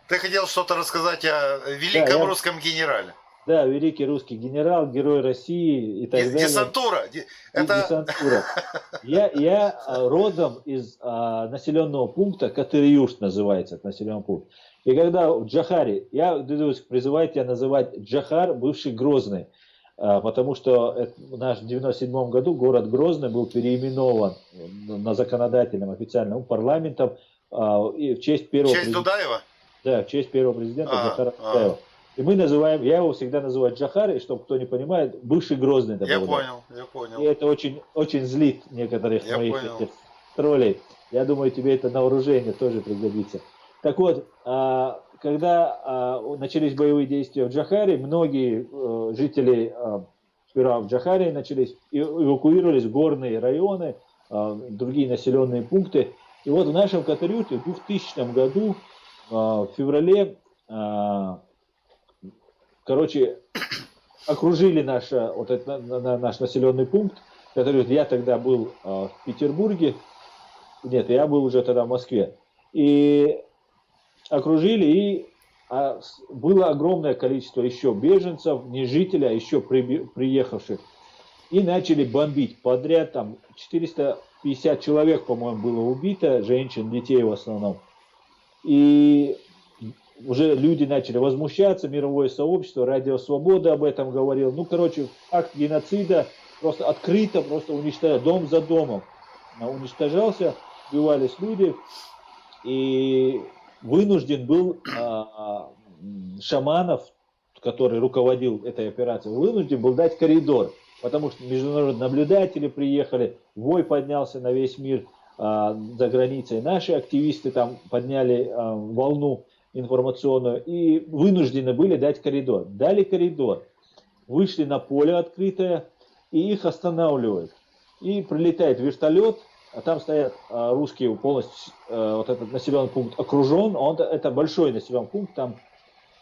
Ты хотел что-то рассказать о Да, великом русском генерале. да, великий русский генерал, герой России и так далее. Десантура. Это... Десантура. Я родом из населенного пункта, Катыр-Юрт называется, это населенный пункт. И когда в Джохаре, я призываю тебя называть Джохар, бывший Грозный, потому что в 1997 году город Грозный был переименован на законодательном официальном парламентом в честь первого президента. Дудаева? Да, в честь первого президента Джохара Дудаева. И мы называем, я его всегда называю Джохар, и чтобы кто не понимает, бывший Грозный. Я понял. И это очень, очень злит некоторых моих троллей. Я думаю, тебе это на вооружение тоже пригодится. Так вот, когда начались боевые действия в Джохаре, многие жители сперва в Джохаре начались, эвакуировались в горные районы, другие населенные пункты. И вот в нашем Катыр-Юрте в 2000 году, в феврале, окружили наш населенный пункт, который я тогда был в Петербурге, нет, я был уже тогда в Москве, и окружили, и было огромное количество еще беженцев, не жителей, а еще приехавших, и начали бомбить подряд, там 450 человек, по-моему, было убито, женщин, детей в основном, и уже люди начали возмущаться, мировое сообщество, Радио Свобода об этом говорил. Ну, короче, акт геноцида просто открыто, просто уничтожал, дом за домом уничтожался, убивались люди. И вынужден был Шаманов, который руководил этой операцией, вынужден был дать коридор, потому что международные наблюдатели приехали, вой поднялся на весь мир за границей. Наши активисты там подняли волну информационную и вынуждены были дать коридор. Дали коридор, вышли на поле открытое и их останавливают. И прилетает вертолет, а там стоят русские полностью, вот этот населенный пункт окружен, это большой населенный пункт, там,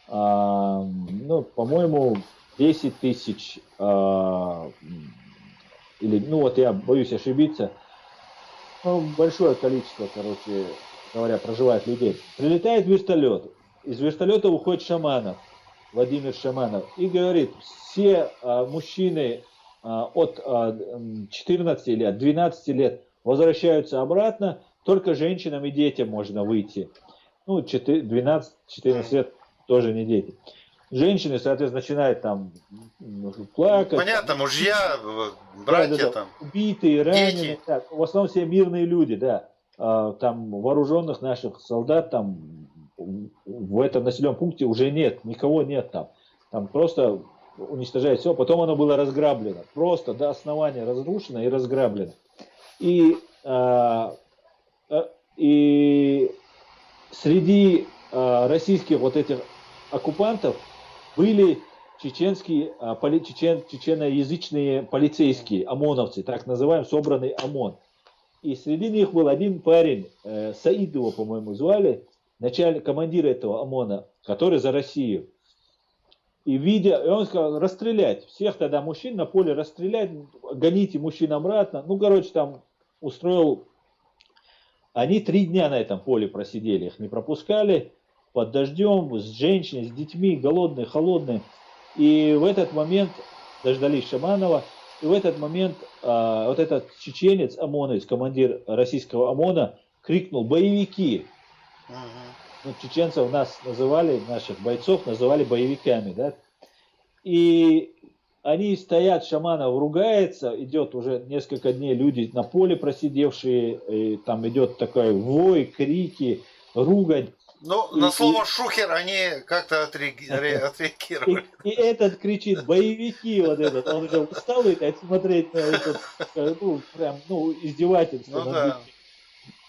ну, по-моему, 10 тысяч, или, ну вот я боюсь ошибиться, ну, большое количество, короче говоря, проживает людей. Прилетает вертолет, из вертолета уходит Шаманов, Владимир Шаманов, и говорит, все мужчины от 14 или от 12 лет возвращаются обратно, только женщинам и детям можно выйти. Ну, 12-14 лет тоже не дети. Женщины, соответственно, начинают там плакать. Понятно, мужья, братья, да, там. Убитые, раненые. Да, в основном все мирные люди, да. Там вооруженных наших солдат там в этом населенном пункте уже нет, никого нет там. Там просто уничтожают все. Потом оно было разграблено. Просто до основания разрушено и разграблено. И среди российских вот этих оккупантов были чеченоязычные полицейские, ОМОНовцы, так называемый собранный ОМОН. И среди них был один парень, Саид его, по-моему, звали, начальник, командир этого ОМОНа, который за Россию. И он сказал, расстрелять, всех тогда мужчин на поле расстрелять, гоните мужчин обратно. Ну, короче, там устроил, они 3 дня на этом поле просидели, их не пропускали, под дождем, с женщиной, с детьми, голодные, холодные. И в этот момент дождались Шаманова, и в этот момент вот этот чеченец, ОМОНовец, командир российского ОМОНа, крикнул «Боевики!». Ну, чеченцев нас называли, наших бойцов называли боевиками, да. И они стоят, Шаманов ругается, идет уже несколько дней люди на поле просидевшие, и там идет такой вой, крики, ругань. Ну, на слово «шухер» они как-то отреагировали. И этот кричит «боевики», вот этот, он уже устал смотреть на это, ну, прям, ну, издевательство. Ну, да.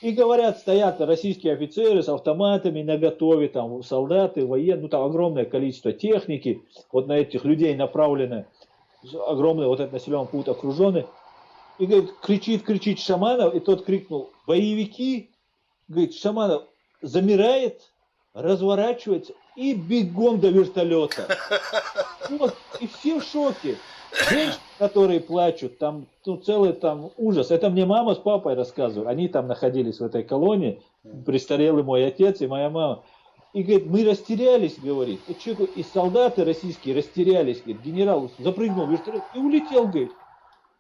И говорят, стоят российские офицеры с автоматами наготове, там солдаты, военные, ну там огромное количество техники, вот на этих людей направлено, огромный вот этот населенный пункт окруженный. И говорит, кричит Шаманов, и тот крикнул «боевики», говорит, Шаманов замирает, разворачивается и бегом до вертолета. Вот, и все в шоке. Женщины, которые плачут, там ну, целый там ужас. Это мне мама с папой рассказывали. Они там находились в этой колонии, престарелый мой отец и моя мама. И говорит, мы растерялись, говорит. И солдаты российские растерялись, говорит, генерал запрыгнул в вертолет и улетел, говорит.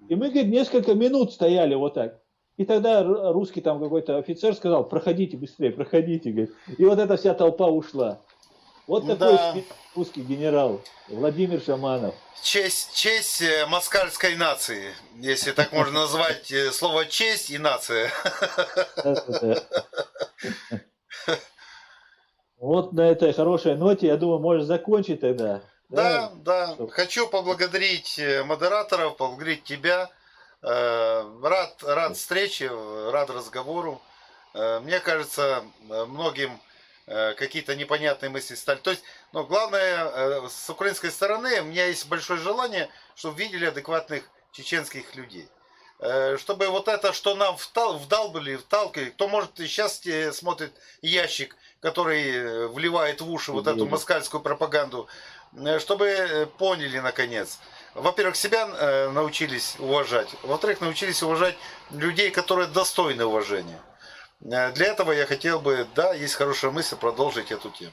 И мы, говорит, несколько минут стояли вот так. И тогда русский там какой-то офицер сказал, проходите быстрее, проходите, говорит. И вот эта вся толпа ушла. Вот такой Да. русский генерал Владимир Шаманов. Честь москальской нации, если так можно назвать слово честь и нация. Вот на этой хорошей ноте, я думаю, можно закончить тогда. Да, да. Что? Хочу поблагодарить модераторов, поблагодарить тебя. Рад встрече, рад разговору. Мне кажется, многим какие-то непонятные мысли стали. То есть, но главное, с украинской стороны у меня есть большое желание, чтобы видели адекватных чеченских людей. Чтобы вот это, что нам вталкивали, кто может сейчас смотрит ящик, который вливает в уши вот эту москальскую пропаганду, чтобы поняли наконец. Во-первых, себя научились уважать. Во-вторых, научились уважать людей, которые достойны уважения. Для этого я хотел бы, да, есть хорошая мысль, продолжить эту тему.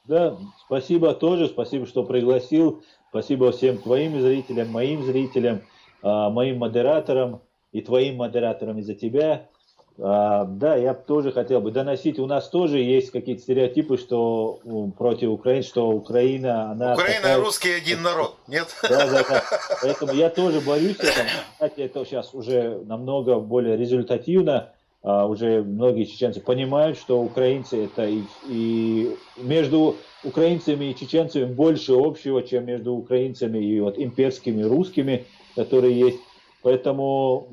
Да, спасибо тоже, спасибо, что пригласил. Спасибо всем твоим зрителям, моим зрителям, моим модераторам и твоим модераторам из-за тебя. Да, я тоже хотел бы доносить, у нас тоже есть какие-то стереотипы, что против Украины, что Украина, она... Украина такая... и русский один народ, нет? Да. Поэтому я тоже борюсь с этим. Кстати, это сейчас уже намного более результативно. Уже многие чеченцы понимают, что украинцы это и между украинцами и чеченцами больше общего, чем между украинцами и вот имперскими русскими, которые есть. Поэтому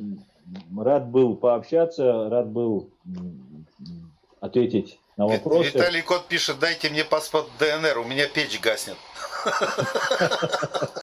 рад был пообщаться, рад был ответить на вопросы. Виталий Кот пишет, дайте мне паспорт ДНР, у меня печь гаснет.